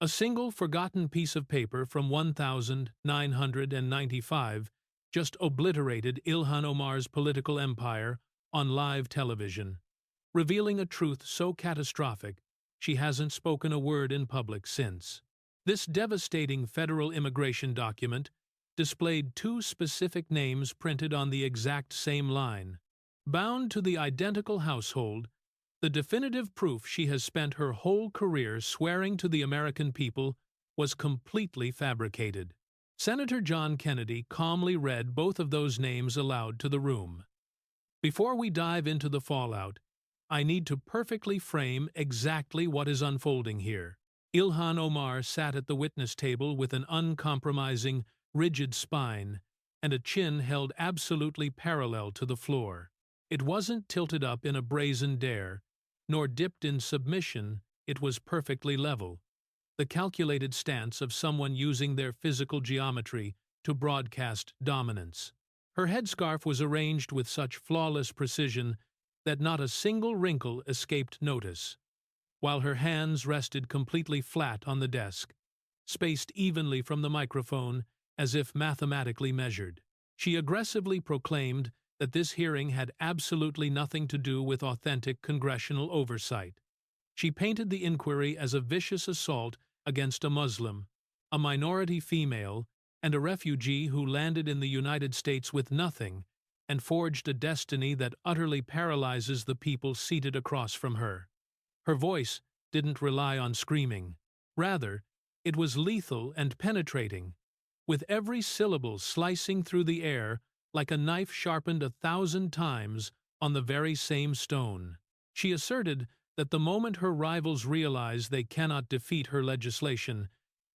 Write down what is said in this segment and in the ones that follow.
A single forgotten piece of paper from 1995 just obliterated Ilhan Omar's political empire on live television, revealing a truth so catastrophic she hasn't spoken a word in public since. This devastating federal immigration document displayed two specific names printed on the exact same line. Bound to the identical household, the definitive proof she has spent her whole career swearing to the American people was completely fabricated. Senator John Kennedy calmly read both of those names aloud to the room. Before we dive into the fallout, I need to perfectly frame exactly what is unfolding here. Ilhan Omar sat at the witness table with an uncompromising, rigid spine and a chin held absolutely parallel to the floor. It wasn't tilted up in a brazen dare, nor dipped in submission, it was perfectly level, the calculated stance of someone using their physical geometry to broadcast dominance. Her headscarf was arranged with such flawless precision that not a single wrinkle escaped notice, while her hands rested completely flat on the desk, spaced evenly from the microphone as if mathematically measured. She aggressively proclaimed that this hearing had absolutely nothing to do with authentic congressional oversight. She painted the inquiry as a vicious assault against a Muslim, a minority female, and a refugee who landed in the United States with nothing and forged a destiny that utterly paralyzes the people seated across from her. Her voice didn't rely on screaming. Rather, it was lethal and penetrating, with every syllable slicing through the air like a knife sharpened 1,000 times on the very same stone. She asserted that the moment her rivals realize they cannot defeat her legislation,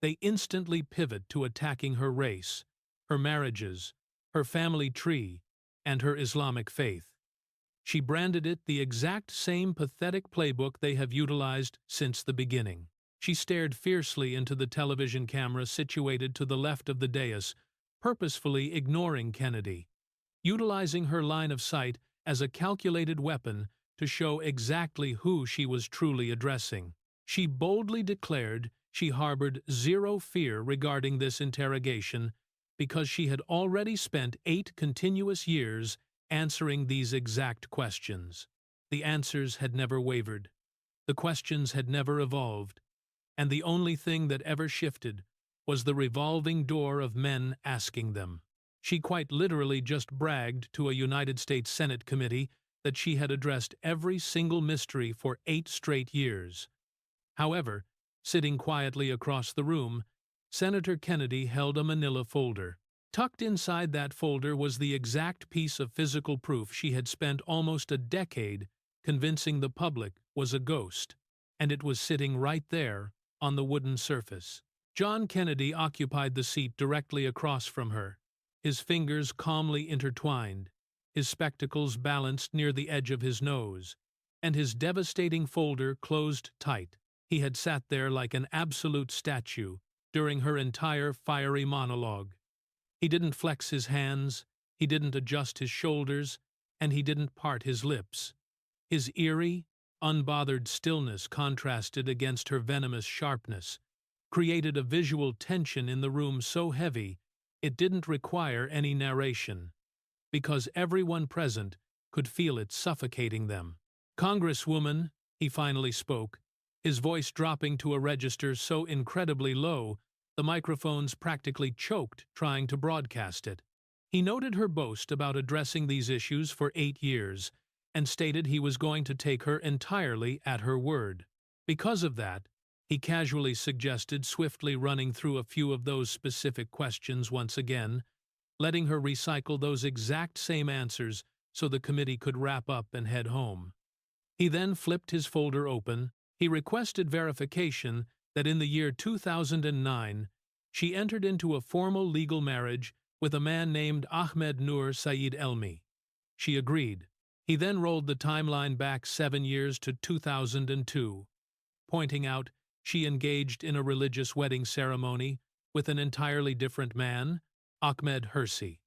they instantly pivot to attacking her race, her marriages, her family tree, and her Islamic faith. She branded it the exact same pathetic playbook they have utilized since the beginning. She stared fiercely into the television camera situated to the left of the dais, purposefully ignoring Kennedy, utilizing her line of sight as a calculated weapon to show exactly who she was truly addressing. She boldly declared she harbored zero fear regarding this interrogation because she had already spent 8 continuous years answering these exact questions. The answers had never wavered. The questions had never evolved. And the only thing that ever shifted was the revolving door of men asking them. She quite literally just bragged to a United States Senate committee that she had addressed every single mystery for 8 straight years. However, sitting quietly across the room, Senator Kennedy held a manila folder. Tucked inside that folder was the exact piece of physical proof she had spent almost a decade convincing the public was a ghost, and it was sitting right there on the wooden surface. John Kennedy occupied the seat directly across from her, his fingers calmly intertwined, his spectacles balanced near the edge of his nose, and his devastating folder closed tight. He had sat there like an absolute statue during her entire fiery monologue. He didn't flex his hands, he didn't adjust his shoulders, and he didn't part his lips. His eerie, unbothered stillness contrasted against her venomous sharpness, created a visual tension in the room so heavy it didn't require any narration, because everyone present could feel it suffocating them. "Congresswoman," he finally spoke, his voice dropping to a register so incredibly low the microphones practically choked trying to broadcast it. He noted her boast about addressing these issues for 8 years and stated he was going to take her entirely at her word. Because of that, he casually suggested swiftly running through a few of those specific questions once again, letting her recycle those exact same answers so the committee could wrap up and head home. He then flipped his folder open. He requested verification that in the year 2009, she entered into a formal legal marriage with a man named Ahmed Nur Said Elmi. She agreed. He then rolled the timeline back 7 years to 2002, pointing out she engaged in a religious wedding ceremony with an entirely different man, Ahmed Hersi.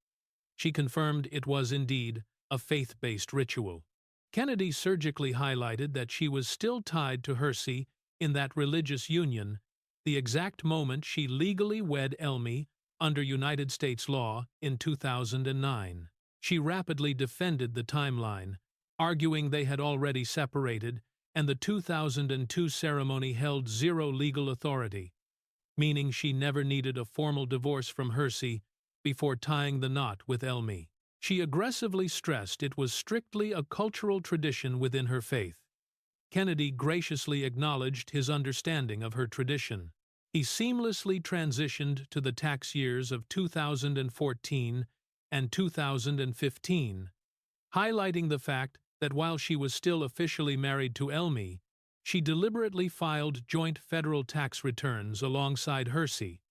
She confirmed it was indeed a faith-based ritual. Kennedy surgically highlighted that she was still tied to Hersi in that religious union, the exact moment she legally wed Elmi under United States law in 2009. She rapidly defended the timeline, arguing they had already separated and the 2002 ceremony held zero legal authority, meaning she never needed a formal divorce from Hersey before tying the knot with Elmi. She aggressively stressed it was strictly a cultural tradition within her faith. Kennedy graciously acknowledged his understanding of her tradition. He seamlessly transitioned to the tax years of 2014 and 2015, highlighting the fact that while she was still officially married to Elmi, she deliberately filed joint federal tax returns alongside Hersey,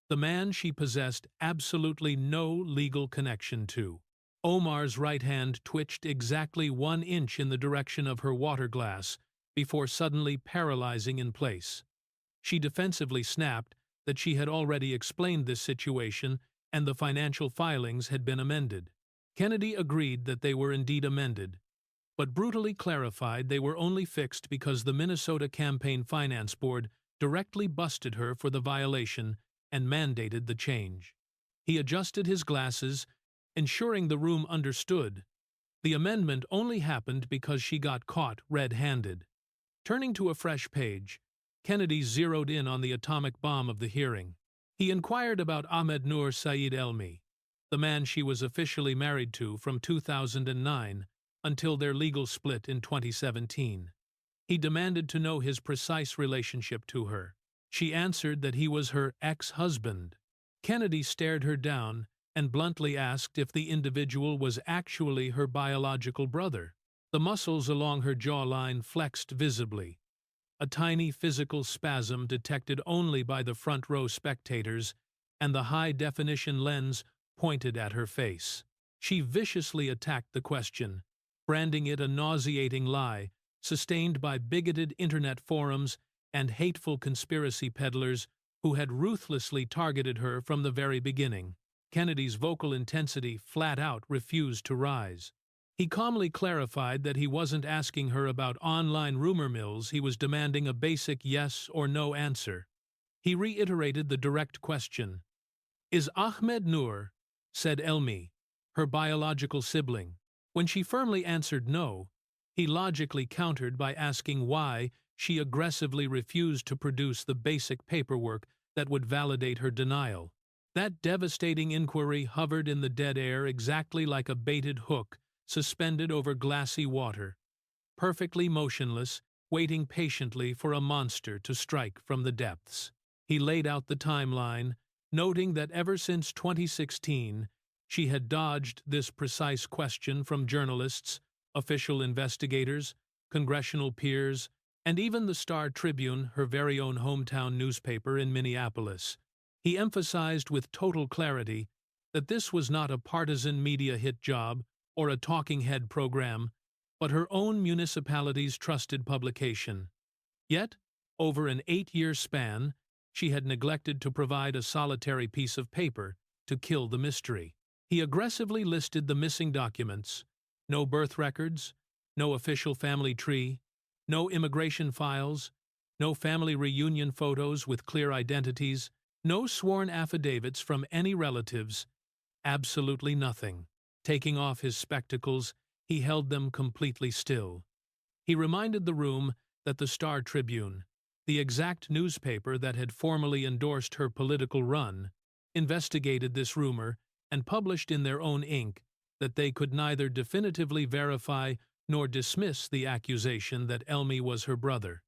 the man she possessed absolutely no legal connection to. Omar's right hand twitched exactly 1 inch in the direction of her water glass before suddenly paralyzing in place. She defensively snapped that she had already explained this situation and the financial filings had been amended. Kennedy agreed that they were indeed amended, but brutally clarified they were only fixed because the Minnesota Campaign Finance Board directly busted her for the violation and mandated the change. He adjusted his glasses, ensuring the room understood. The amendment only happened because she got caught red-handed. Turning to a fresh page, Kennedy zeroed in on the atomic bomb of the hearing. He inquired about Ahmed Nur Said Elmi, the man she was officially married to from 2009 until their legal split in 2017. He demanded to know his precise relationship to her. She answered that he was her ex-husband. Kennedy stared her down and bluntly asked if the individual was actually her biological brother. The muscles along her jawline flexed visibly, a tiny physical spasm detected only by the front-row spectators, and the high-definition lens pointed at her face. She viciously attacked the question, branding it a nauseating lie, sustained by bigoted internet forums and hateful conspiracy peddlers who had ruthlessly targeted her from the very beginning. Kennedy's vocal intensity flat-out refused to rise. He calmly clarified that he wasn't asking her about online rumor mills, he was demanding a basic yes or no answer. He reiterated the direct question. Is Ahmed Nur Said Elmi her biological sibling? When she firmly answered no, he logically countered by asking why she aggressively refused to produce the basic paperwork that would validate her denial. That devastating inquiry hovered in the dead air exactly like a baited hook suspended over glassy water, perfectly motionless, waiting patiently for a monster to strike from the depths. He laid out the timeline, noting that ever since 2016, she had dodged this precise question from journalists, official investigators, congressional peers, and even the Star Tribune, her very own hometown newspaper in Minneapolis. He emphasized with total clarity that this was not a partisan media hit job or a talking head program, but her own municipality's trusted publication. Yet, over an 8-year span, she had neglected to provide a solitary piece of paper to kill the mystery. He aggressively listed the missing documents: no birth records, no official family tree, no immigration files, no family reunion photos with clear identities, no sworn affidavits from any relatives, absolutely nothing. Taking off his spectacles, he held them completely still. He reminded the room that the Star Tribune, the exact newspaper that had formally endorsed her political run, investigated this rumor and published in their own ink that they could neither definitively verify nor dismiss the accusation that Elmi was her brother.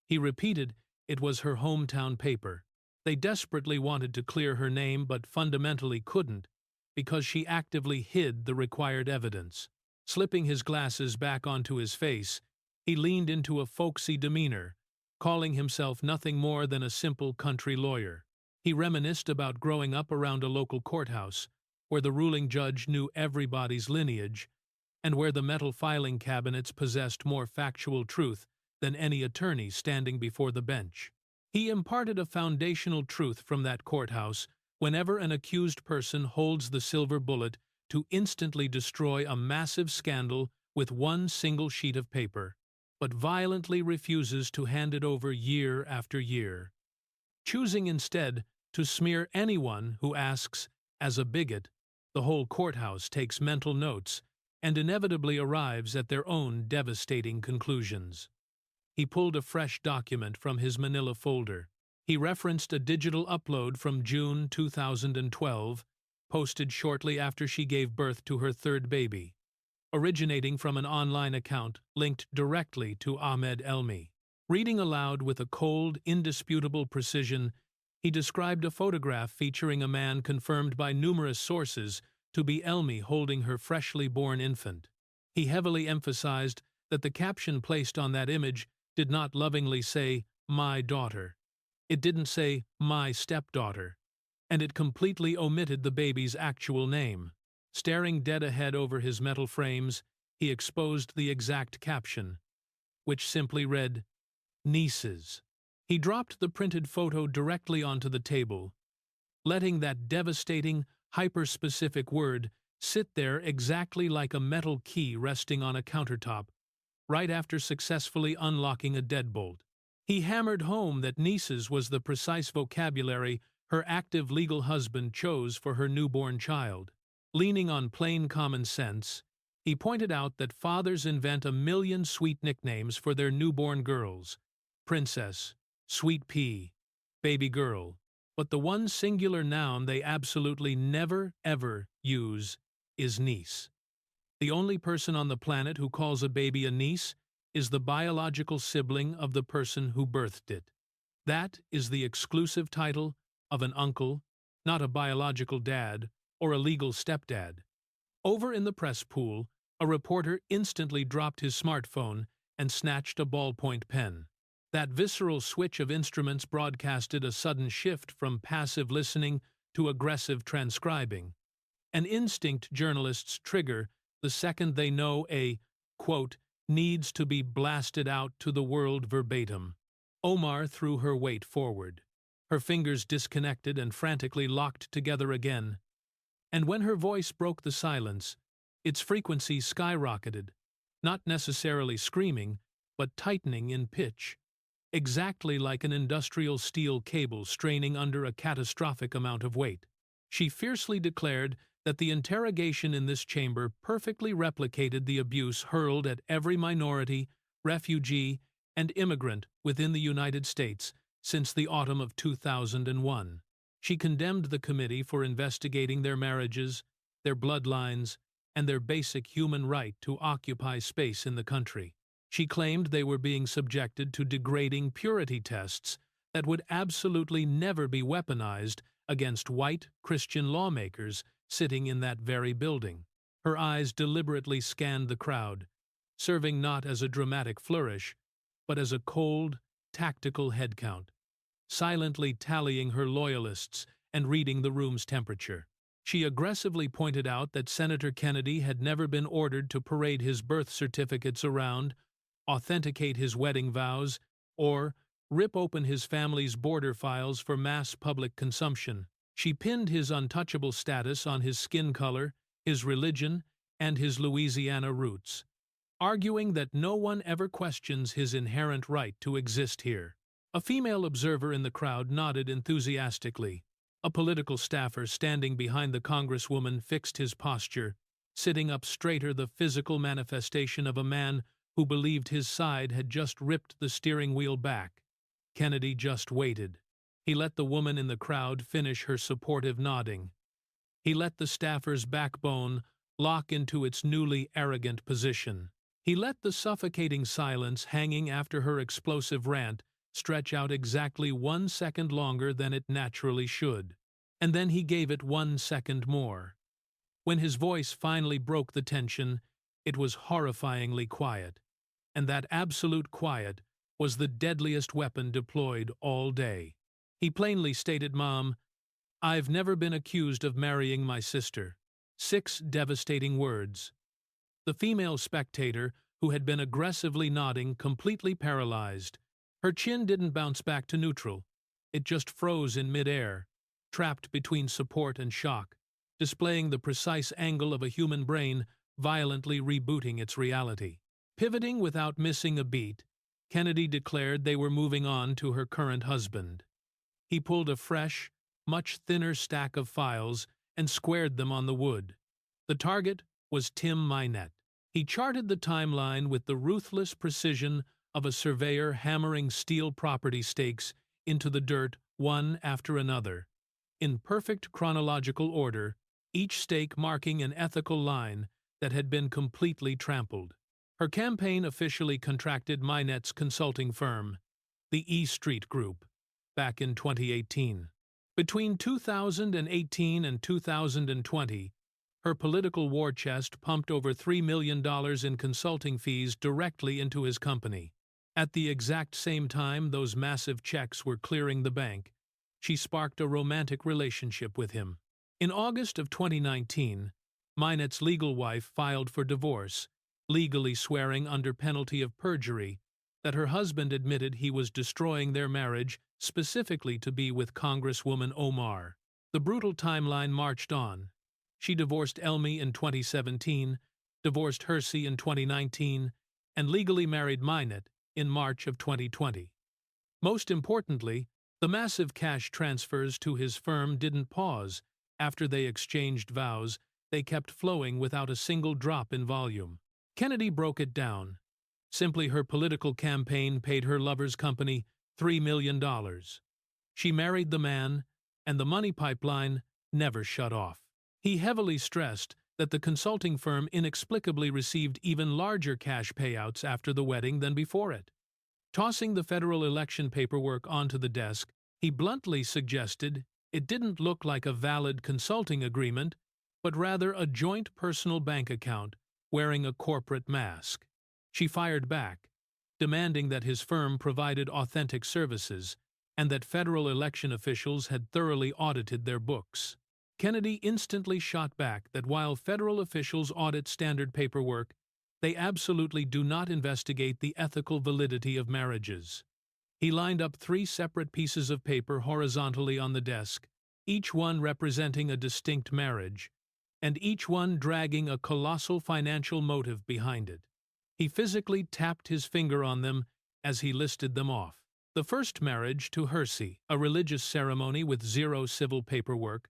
He repeated it was her hometown paper. They desperately wanted to clear her name but fundamentally couldn't, because she actively hid the required evidence. Slipping his glasses back onto his face, he leaned into a folksy demeanor, calling himself nothing more than a simple country lawyer. He reminisced about growing up around a local courthouse, where the ruling judge knew everybody's lineage, and where the metal filing cabinets possessed more factual truth than any attorney standing before the bench. He imparted a foundational truth from that courthouse whenever an accused person holds the silver bullet to instantly destroy a massive scandal with one single sheet of paper, but violently refuses to hand it over year after year. choosing instead to smear anyone who asks as a bigot. The whole courthouse takes mental notes and inevitably arrives at their own devastating conclusions. He pulled a fresh document from his manila folder. He referenced a digital upload from June 2012, posted shortly after she gave birth to her third baby, originating from an online account linked directly to Ahmed Elmi. Reading aloud with a cold, indisputable precision, he described a photograph featuring a man confirmed by numerous sources to be Elmi holding her freshly born infant. He heavily emphasized that the caption placed on that image did not lovingly say, "my daughter." It didn't say, "my stepdaughter." And it completely omitted the baby's actual name. Staring dead ahead over his metal frames, he exposed the exact caption, which simply read, "Nieces." He dropped the printed photo directly onto the table, letting that devastating, hyper-specific word sit there exactly like a metal key resting on a countertop, right after successfully unlocking a deadbolt. He hammered home that nieces was the precise vocabulary her active legal husband chose for her newborn child. Leaning on plain common sense, he pointed out that fathers invent a million sweet nicknames for their newborn girls: princess, sweet pea, baby girl, but the one singular noun they absolutely never, ever use is niece. The only person on the planet who calls a baby a niece is the biological sibling of the person who birthed it. That is the exclusive title of an uncle, not a biological dad or a legal stepdad. Over in the press pool, a reporter instantly dropped his smartphone and snatched a ballpoint pen. That visceral switch of instruments broadcasted a sudden shift from passive listening to aggressive transcribing. An instinct journalists trigger the second they know a, quote, needs to be blasted out to the world verbatim. Omar threw her weight forward. Her fingers disconnected and frantically locked together again. And when her voice broke the silence, its frequency skyrocketed, not necessarily screaming, but tightening in pitch, exactly like an industrial steel cable straining under a catastrophic amount of weight. She fiercely declared that the interrogation in this chamber perfectly replicated the abuse hurled at every minority, refugee, and immigrant within the United States since the autumn of 2001. She condemned the committee for investigating their marriages, their bloodlines, and their basic human right to occupy space in the country. She claimed they were being subjected to degrading purity tests that would absolutely never be weaponized against white Christian lawmakers sitting in that very building. Her eyes deliberately scanned the crowd, serving not as a dramatic flourish, but as a cold, tactical head count, silently tallying her loyalists and reading the room's temperature. She aggressively pointed out that Senator Kennedy had never been ordered to parade his birth certificates around, authenticate his wedding vows, or rip open his family's border files for mass public consumption. She pinned his untouchable status on his skin color, his religion, and his Louisiana roots, arguing that no one ever questions his inherent right to exist here. A female observer in the crowd nodded enthusiastically. A political staffer standing behind the congresswoman fixed his posture, sitting up straighter, the physical manifestation of a man who believed his side had just ripped the steering wheel back. Kennedy just waited. He let the woman in the crowd finish her supportive nodding. He let the staffer's backbone lock into its newly arrogant position. He let the suffocating silence hanging after her explosive rant stretch out exactly 1 second longer than it naturally should. And then he gave it 1 second more. When his voice finally broke the tension, it was horrifyingly quiet. And that absolute quiet was the deadliest weapon deployed all day. He plainly stated, "Mom, I've never been accused of marrying my sister." 6 devastating words. The female spectator, who had been aggressively nodding, completely paralyzed. Her chin didn't bounce back to neutral. It just froze in midair, trapped between support and shock, displaying the precise angle of a human brain violently rebooting its reality. Pivoting without missing a beat, Kennedy declared they were moving on to her current husband. He pulled a fresh, much thinner stack of files and squared them on the wood. The target was Tim Minette. He charted the timeline with the ruthless precision of a surveyor hammering steel property stakes into the dirt one after another, in perfect chronological order, each stake marking an ethical line that had been completely trampled. Her campaign officially contracted Minette's consulting firm, the E Street Group, back in 2018. Between 2018 and 2020, her political war chest pumped over $3 million in consulting fees directly into his company. At the exact same time those massive checks were clearing the bank, she sparked a romantic relationship with him. In August of 2019, Minette's legal wife filed for divorce, legally swearing under penalty of perjury that her husband admitted he was destroying their marriage specifically to be with Congresswoman Omar. The brutal timeline marched on. She divorced Elmi in 2017, divorced Hersey in 2019, and legally married Minette in March of 2020. Most importantly, the massive cash transfers to his firm didn't pause. After they exchanged vows, they kept flowing without a single drop in volume. Kennedy broke it down. Simply, her political campaign paid her lover's company $3 million. She married the man, and the money pipeline never shut off. He heavily stressed that the consulting firm inexplicably received even larger cash payouts after the wedding than before it. Tossing the federal election paperwork onto the desk, he bluntly suggested it didn't look like a valid consulting agreement, but rather a joint personal bank account wearing a corporate mask. She fired back, demanding that his firm provided authentic services and that federal election officials had thoroughly audited their books. Kennedy instantly shot back that while federal officials audit standard paperwork, they absolutely do not investigate the ethical validity of marriages. He lined up 3 separate pieces of paper horizontally on the desk, each one representing a distinct marriage, and each one dragging a colossal financial motive behind it. He physically tapped his finger on them as he listed them off. The first marriage to Hersey, a religious ceremony with 0 civil paperwork,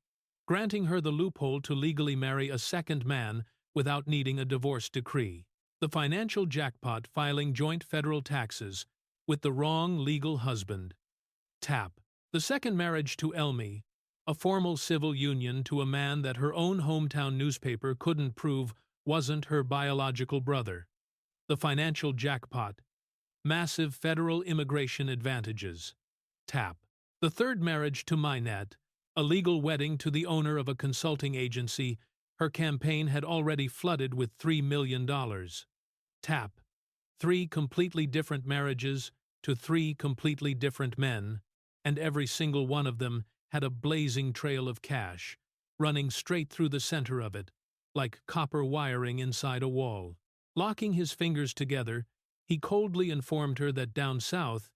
granting her the loophole to legally marry a second man without needing a divorce decree. The financial jackpot, filing joint federal taxes with the wrong legal husband. Tap. The second marriage to Elmi, a formal civil union to a man that her own hometown newspaper couldn't prove wasn't her biological brother. The financial jackpot. Massive federal immigration advantages. Tap. The third marriage to Minette, a legal wedding to the owner of a consulting agency her campaign had already flooded with $3 million. Tap. 3 completely different marriages to 3 completely different men, and every single one of them had a blazing trail of cash, running straight through the center of it, like copper wiring inside a wall. Locking his fingers together, he coldly informed her that down south,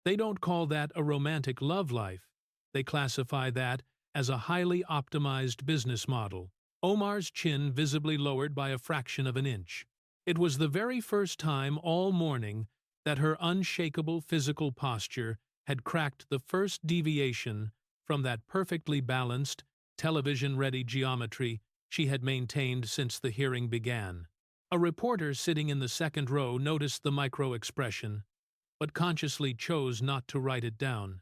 they don't call that a romantic love life. They classify that as a highly optimized business model. Omar's chin visibly lowered by a fraction of an inch. It was the very first time all morning that her unshakable physical posture had cracked the first deviation from that perfectly balanced, television-ready geometry she had maintained since the hearing began. A reporter sitting in the second row noticed the micro-expression, but consciously chose not to write it down,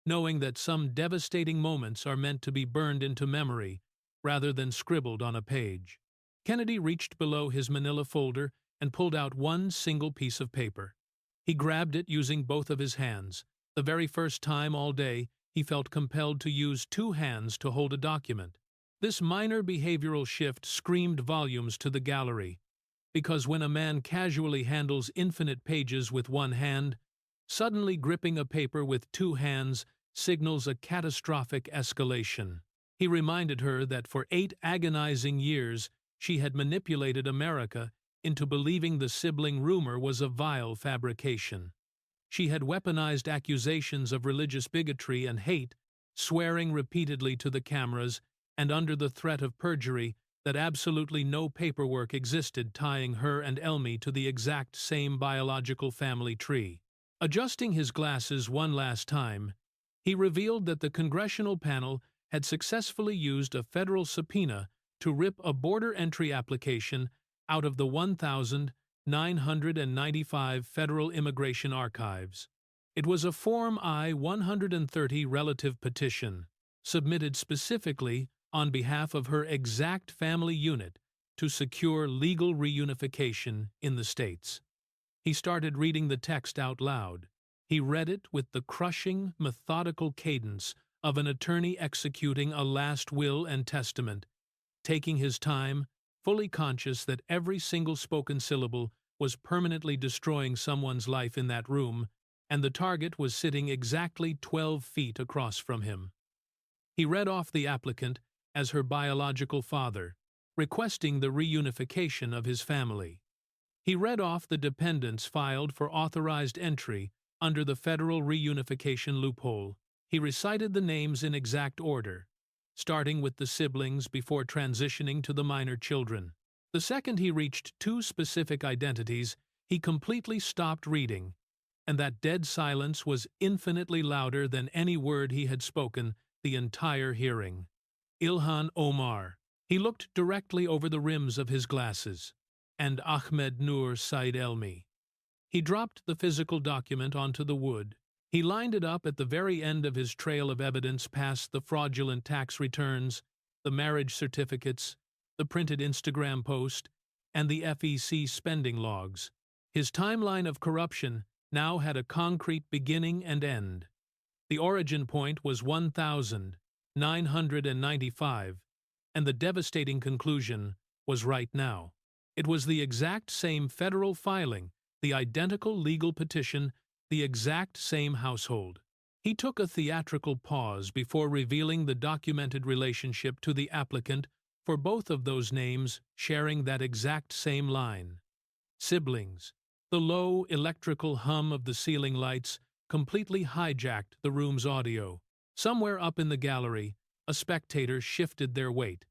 knowing that some devastating moments are meant to be burned into memory rather than scribbled on a page. Kennedy reached below his manila folder and pulled out one single piece of paper. He grabbed it using both of his hands. The very first time all day, he felt compelled to use 2 hands to hold a document. This minor behavioral shift screamed volumes to the gallery, because when a man casually handles infinite pages with one hand, suddenly gripping a paper with 2 hands signals a catastrophic escalation. He reminded her that for 8 agonizing years she had manipulated America into believing the sibling rumor was a vile fabrication. She had weaponized accusations of religious bigotry and hate, swearing repeatedly to the cameras and under the threat of perjury that absolutely no paperwork existed tying her and Elmi to the exact same biological family tree. Adjusting his glasses one last time, He revealed that the congressional panel had successfully used a federal subpoena to rip a border entry application out of the 1,995 federal immigration archives. It was a Form I-130 relative petition, submitted specifically on behalf of her exact family unit to secure legal reunification in the states. He started reading the text out loud. He read it with the crushing, methodical cadence of an attorney executing a last will and testament, taking his time, fully conscious that every single spoken syllable was permanently destroying someone's life in that room, and the target was sitting exactly 12 feet across from him. He read off the applicant as her biological father, requesting the reunification of his family. He read off the dependents filed for authorized entry under the federal reunification loophole. He recited the names in exact order, starting with the siblings before transitioning to the minor children. The second he reached two specific identities, he completely stopped reading, and that dead silence was infinitely louder than any word he had spoken the entire hearing. Ilhan Omar. He looked directly over the rims of his glasses. And Ahmed Nur Said Elmi. He dropped the physical document onto the wood. He lined it up at the very end of his trail of evidence past the fraudulent tax returns, the marriage certificates, the printed Instagram post, and the FEC spending logs. His timeline of corruption now had a concrete beginning and end. The origin point was 1,995, and the devastating conclusion was right now. It was the exact same federal filing, the identical legal petition, the exact same household. He took a theatrical pause before revealing the documented relationship to the applicant for both of those names sharing that exact same line. Siblings. The low, electrical hum of the ceiling lights completely hijacked the room's audio. Somewhere up in the gallery, a spectator shifted their weight,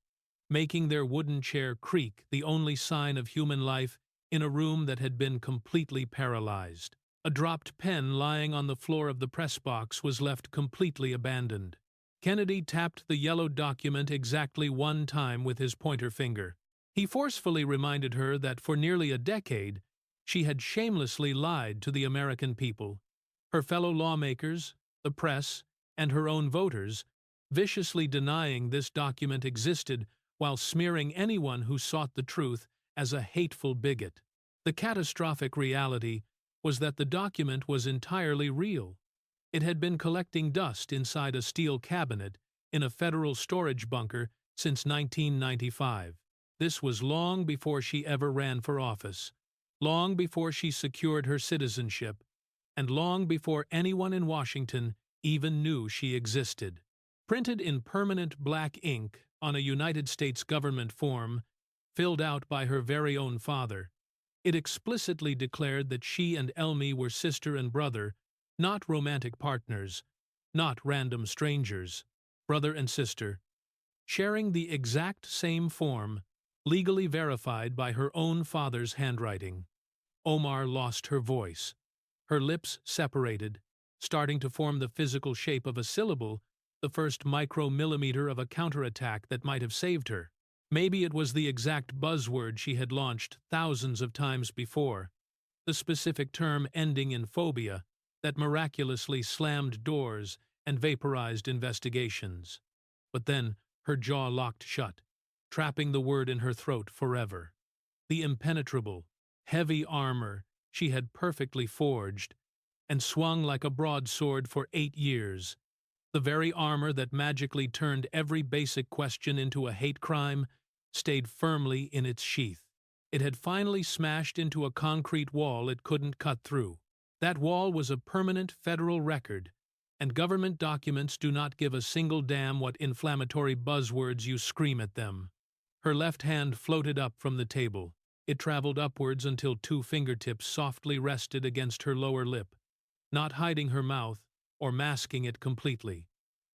making their wooden chair creak, the only sign of human life in a room that had been completely paralyzed. A dropped pen lying on the floor of the press box was left completely abandoned. Kennedy tapped the yellow document exactly one time with his pointer finger. He forcefully reminded her that for nearly a decade, she had shamelessly lied to the American people, her fellow lawmakers, the press, and her own voters, viciously denying this document existed while smearing anyone who sought the truth as a hateful bigot. The catastrophic reality was that the document was entirely real. It had been collecting dust inside a steel cabinet in a federal storage bunker since 1995. This was long before she ever ran for office, long before she secured her citizenship, and long before anyone in Washington even knew she existed. Printed in permanent black ink on a United States government form, filled out by her very own father, it explicitly declared that she and Elmi were sister and brother, not romantic partners, not random strangers, brother and sister, sharing the exact same form, legally verified by her own father's handwriting. Omar lost her voice. Her lips separated, starting to form the physical shape of a syllable, the first micromillimeter of a counterattack that might have saved her. Maybe it was the exact buzzword she had launched thousands of times before, the specific term ending in phobia that miraculously slammed doors and vaporized investigations. But then her jaw locked shut, trapping the word in her throat forever. The impenetrable, heavy armor she had perfectly forged and swung like a broadsword for 8 years, the very armor that magically turned every basic question into a hate crime, stayed firmly in its sheath. It had finally smashed into a concrete wall it couldn't cut through. That wall was a permanent federal record, and government documents do not give a single damn what inflammatory buzzwords you scream at them. Her left hand floated up from the table. It traveled upwards until 2 fingertips softly rested against her lower lip, not hiding her mouth or masking it completely,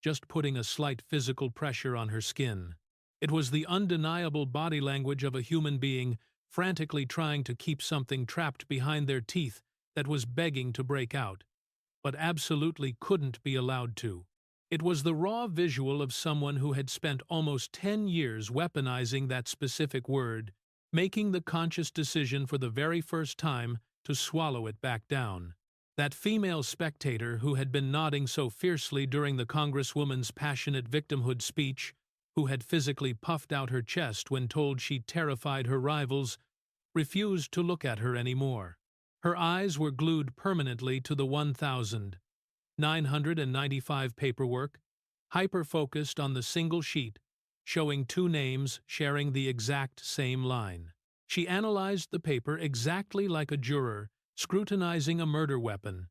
just putting a slight physical pressure on her skin. It was the undeniable body language of a human being frantically trying to keep something trapped behind their teeth that was begging to break out, but absolutely couldn't be allowed to. It was the raw visual of someone who had spent almost 10 years weaponizing that specific word, making the conscious decision for the very first time to swallow it back down. That female spectator who had been nodding so fiercely during the Congresswoman's passionate victimhood speech, who had physically puffed out her chest when told she terrified her rivals, refused to look at her anymore. Her eyes were glued permanently to the 1,995 paperwork, hyper-focused on the single sheet, showing two names sharing the exact same line. She analyzed the paper exactly like a juror scrutinizing a murder weapon,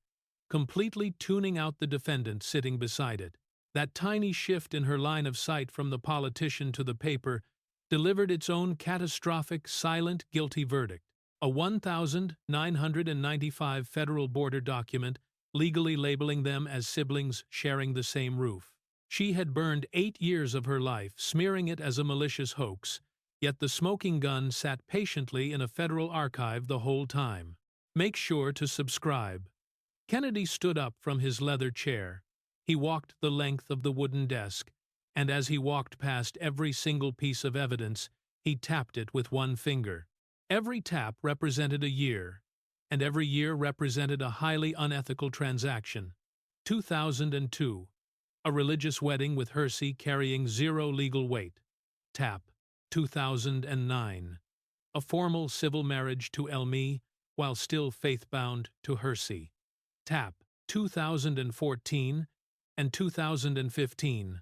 completely tuning out the defendant sitting beside it. That tiny shift in her line of sight from the politician to the paper delivered its own catastrophic, silent, guilty verdict. A 1,995 federal border document legally labeling them as siblings sharing the same roof. She had burned 8 years of her life smearing it as a malicious hoax, yet the smoking gun sat patiently in a federal archive the whole time. Make sure to subscribe. Kennedy stood up from his leather chair. He walked the length of the wooden desk, and as he walked past every single piece of evidence, he tapped it with one finger. Every tap represented a year, and every year represented a highly unethical transaction. 2002. A religious wedding with Hersey carrying zero legal weight. Tap. 2009. A formal civil marriage to Elmi, while still faith-bound to Hersey. Tap. 2014 and 2015.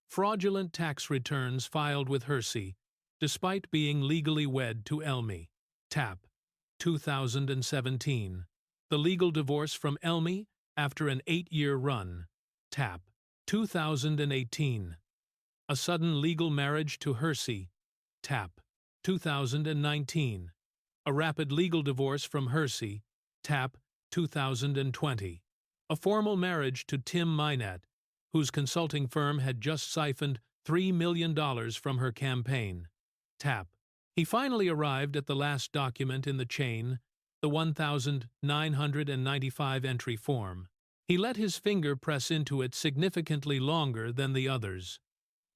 Fraudulent tax returns filed with Hersey, despite being legally wed to Elmi. Tap. 2017. The legal divorce from Elmi after an 8-year run. Tap. 2018. A sudden legal marriage to Hersey. Tap. 2019. A rapid legal divorce from Hersey. Tap. 2020. A formal marriage to Tim Minette, whose consulting firm had just siphoned $3 million from her campaign. Tap. He finally arrived at the last document in the chain, the 1,995 entry form. He let his finger press into it significantly longer than the others.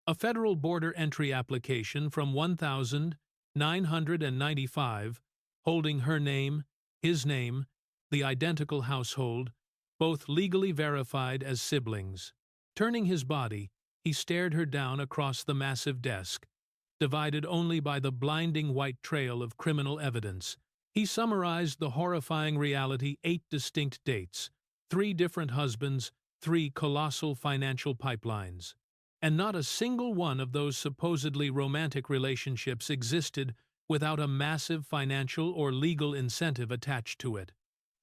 A federal border entry application from 1,995, holding her name, his name, the identical household, both legally verified as siblings. Turning his body, he stared her down across the massive desk, divided only by the blinding white trail of criminal evidence. He summarized the horrifying reality: 8 distinct dates, 3 different husbands, 3 colossal financial pipelines. And not a single one of those supposedly romantic relationships existed without a massive financial or legal incentive attached to it.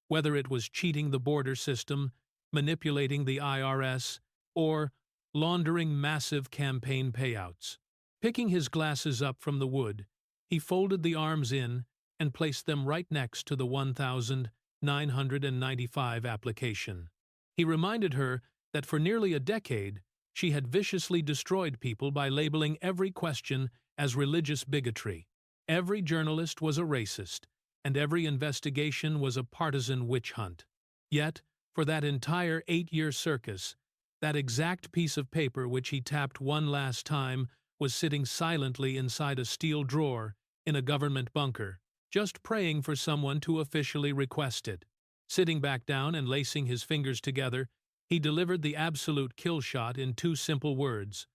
Whether it was cheating the border system, manipulating the IRS, or laundering massive campaign payouts. Picking his glasses up from the wood, he folded the arms in and placed them right next to the 1,995 application. He reminded her that for nearly a decade, she had viciously destroyed people by labeling every question as religious bigotry. Every journalist was a racist, and every investigation was a partisan witch hunt. Yet, for that entire 8-year circus, that exact piece of paper which he tapped one last time was sitting silently inside a steel drawer in a government bunker, just praying for someone to officially request it. Sitting back down and lacing his fingers together, he delivered the absolute kill shot in 2 simple words.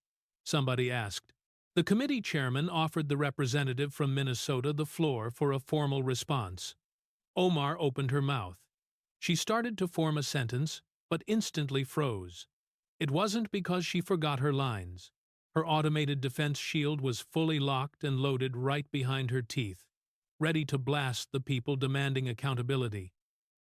Somebody asked. The committee chairman offered the representative from Minnesota the floor for a formal response. Omar opened her mouth. She started to form a sentence, but instantly froze. It wasn't because she forgot her lines. Her automated defense shield was fully locked and loaded right behind her teeth, ready to blast the people demanding accountability,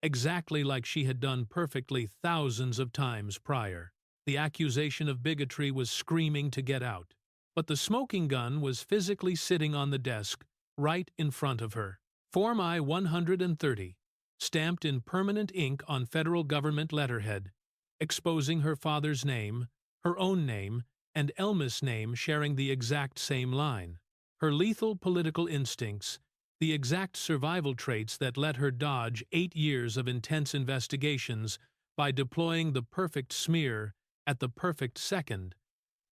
exactly like she had done perfectly thousands of times prior. The accusation of bigotry was screaming to get out, but the smoking gun was physically sitting on the desk right in front of her. Form I-130, stamped in permanent ink on federal government letterhead, exposing her father's name, her own name, and Elmi's name sharing the exact same line. Her lethal political instincts, the exact survival traits that let her dodge 8 years of intense investigations by deploying the perfect smear at the perfect second,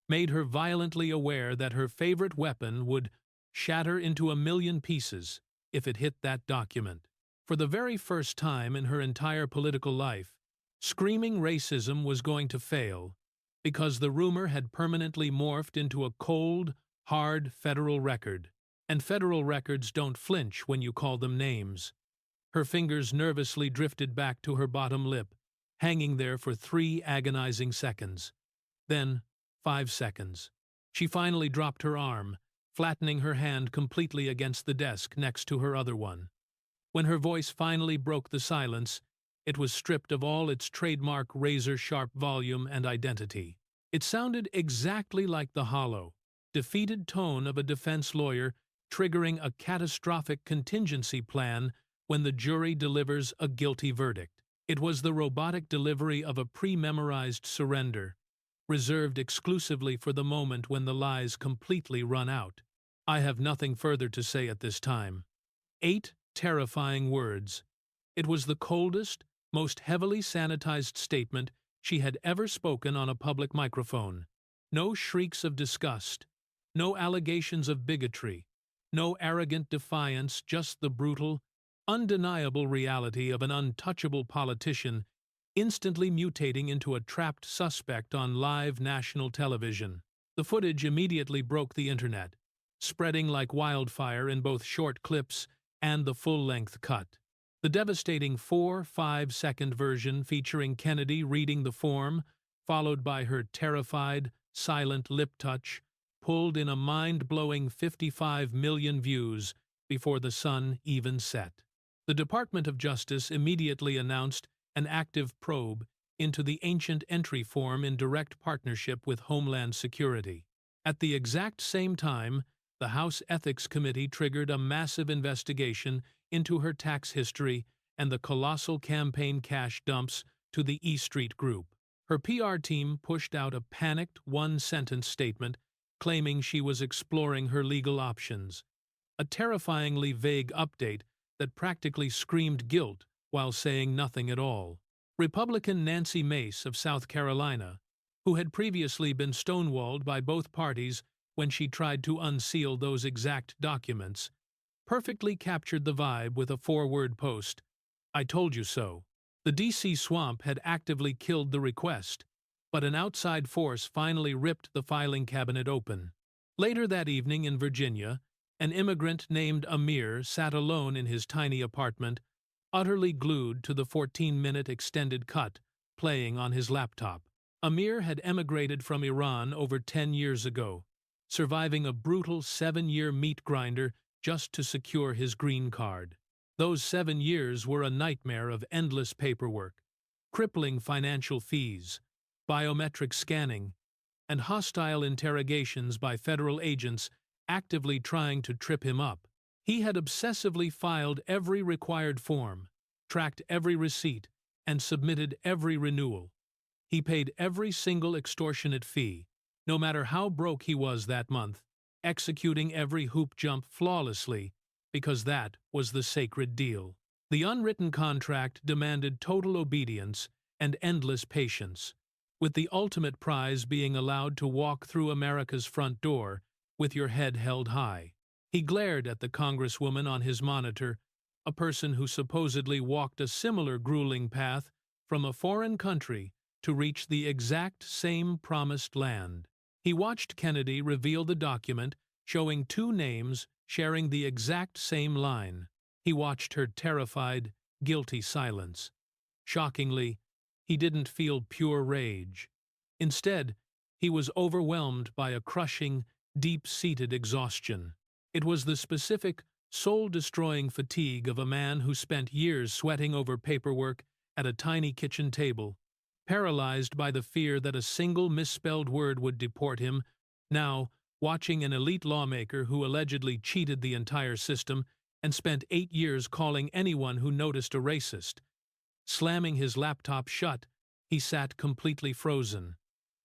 made her violently aware that her favorite weapon would shatter into a million pieces if it hit that document. For the very first time in her entire political life, screaming racism was going to fail because the rumor had permanently morphed into a cold, hard federal record, and federal records don't flinch when you call them names. Her fingers nervously drifted back to her bottom lip, hanging there for 3 agonizing seconds. Then, 5 seconds. She finally dropped her arm, flattening her hand completely against the desk next to her other one. When her voice finally broke the silence, it was stripped of all its trademark razor-sharp volume and identity. It sounded exactly like the hollow, defeated tone of a defense lawyer triggering a catastrophic contingency plan when the jury delivers a guilty verdict. It was the robotic delivery of a pre-memorized surrender, reserved exclusively for the moment when the lies completely run out. I have nothing further to say at this time. 8 terrifying words. It was the coldest, most heavily sanitized statement she had ever spoken on a public microphone. No shrieks of disgust, no allegations of bigotry, no arrogant defiance, just the brutal, undeniable reality of an untouchable politician instantly mutating into a trapped suspect on live national television. The footage immediately broke the internet, spreading like wildfire in both short clips and the full-length cut. The devastating 4-5-second version featuring Kennedy reading the form, followed by her terrified, silent lip touch, pulled in a mind-blowing 55 million views before the sun even set. The Department of Justice immediately announced an active probe into the ancient entry form in direct partnership with Homeland Security. At the exact same time, the House Ethics Committee triggered a massive investigation into her tax history and the colossal campaign cash dumps to the E Street Group. Her PR team pushed out a panicked one-sentence statement claiming she was exploring her legal options, a terrifyingly vague update that practically screamed guilt while saying nothing at all. Republican Nancy Mace of South Carolina, who had previously been stonewalled by both parties when she tried to unseal those exact documents, perfectly captured the vibe with a 4-word post, "I told you so." The D.C. swamp had actively killed the request, but an outside force finally ripped the filing cabinet open. Later that evening in Virginia, an immigrant named Amir sat alone in his tiny apartment, utterly glued to the 14-minute extended cut playing on his laptop. Amir had emigrated from Iran over 10 years ago, surviving a brutal 7-year meat grinder just to secure his green card. Those 7 years were a nightmare of endless paperwork, crippling financial fees, biometric scanning, and hostile interrogations by federal agents actively trying to trip him up. He had obsessively filed every required form, tracked every receipt, and submitted every renewal. He paid every single extortionate fee, no matter how broke he was that month, executing every hoop jump flawlessly, because that was the sacred deal. The unwritten contract demanded total obedience and endless patience, with the ultimate prize being allowed to walk through America's front door with your head held high. He glared at the congresswoman on his monitor, a person who supposedly walked a similar grueling path from a foreign country to reach the exact same promised land. He watched Kennedy reveal the document showing 2 names sharing the exact same line. He watched her terrified, guilty silence. Shockingly, he didn't feel pure rage. Instead, he was overwhelmed by a crushing, deep-seated exhaustion. It was the specific, soul-destroying fatigue of a man who spent years sweating over paperwork at a tiny kitchen table, paralyzed by the fear that a single misspelled word would deport him, now watching an elite lawmaker who allegedly cheated the entire system and spent 8 years calling anyone who noticed a racist. Slamming his laptop shut, he sat completely frozen,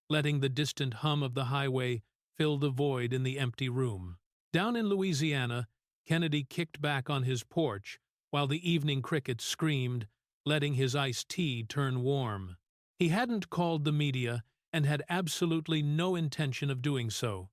letting the distant hum of the highway fill the void in the empty room. Down in Louisiana, Kennedy kicked back on his porch while the evening crickets screamed, letting his iced tea turn warm. He hadn't called the media and had absolutely no intention of doing so.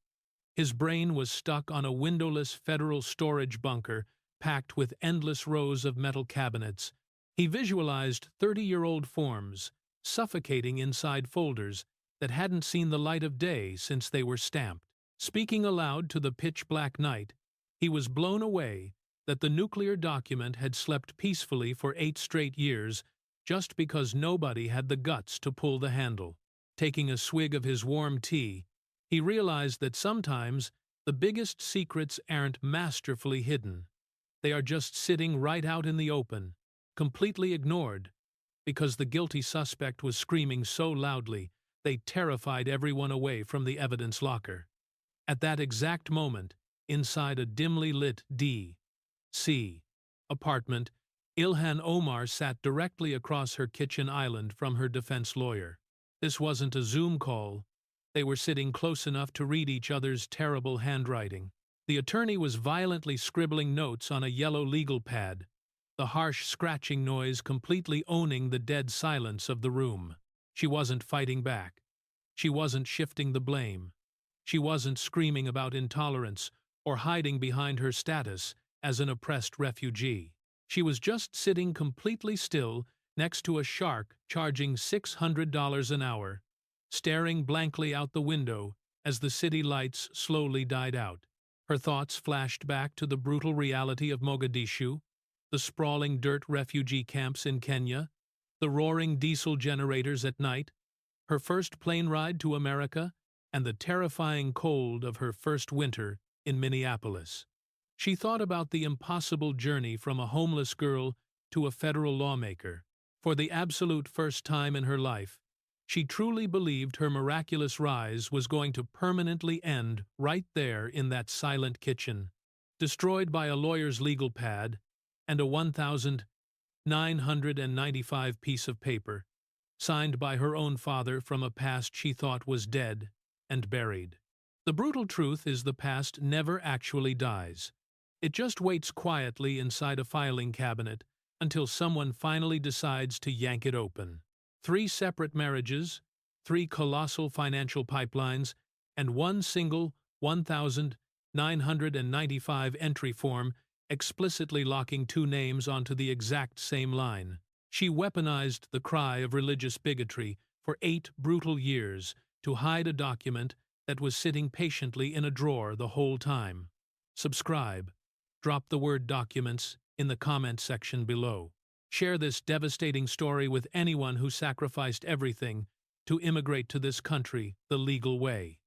His brain was stuck on a windowless federal storage bunker packed with endless rows of metal cabinets. He visualized 30-year-old forms, suffocating inside folders that hadn't seen the light of day since they were stamped. Speaking aloud to the pitch-black night, he was blown away that the nuclear document had slept peacefully for 8 straight years just because nobody had the guts to pull the handle. Taking a swig of his warm tea, he realized that sometimes the biggest secrets aren't masterfully hidden. They are just sitting right out in the open, completely ignored, because the guilty suspect was screaming so loudly they terrified everyone away from the evidence locker. At that exact moment, inside a dimly lit D.C. apartment, Ilhan Omar sat directly across her kitchen island from her defense lawyer. This wasn't a Zoom call. They were sitting close enough to read each other's terrible handwriting. The attorney was violently scribbling notes on a yellow legal pad, the harsh scratching noise completely owning the dead silence of the room. She wasn't fighting back. She wasn't shifting the blame. She wasn't screaming about intolerance or hiding behind her status as an oppressed refugee. She was just sitting completely still next to a shark charging $600 an hour, staring blankly out the window as the city lights slowly died out. Her thoughts flashed back to the brutal reality of Mogadishu, the sprawling dirt refugee camps in Kenya, the roaring diesel generators at night, her first plane ride to America, and the terrifying cold of her first winter in Minneapolis. She thought about the impossible journey from a homeless girl to a federal lawmaker. For the absolute first time in her life, she truly believed her miraculous rise was going to permanently end right there in that silent kitchen, destroyed by a lawyer's legal pad and a 1,995 piece of paper, signed by her own father from a past she thought was dead and buried. The brutal truth is the past never actually dies. It just waits quietly inside a filing cabinet until someone finally decides to yank it open. 3 separate marriages, 3 colossal financial pipelines, and 1 single 1,995 entry form explicitly locking 2 names onto the exact same line. She weaponized the cry of religious bigotry for 8 brutal years to hide a document that was sitting patiently in a drawer the whole time. Subscribe. Drop the word documents in the comment section below. Share this devastating story with anyone who sacrificed everything to immigrate to this country the legal way.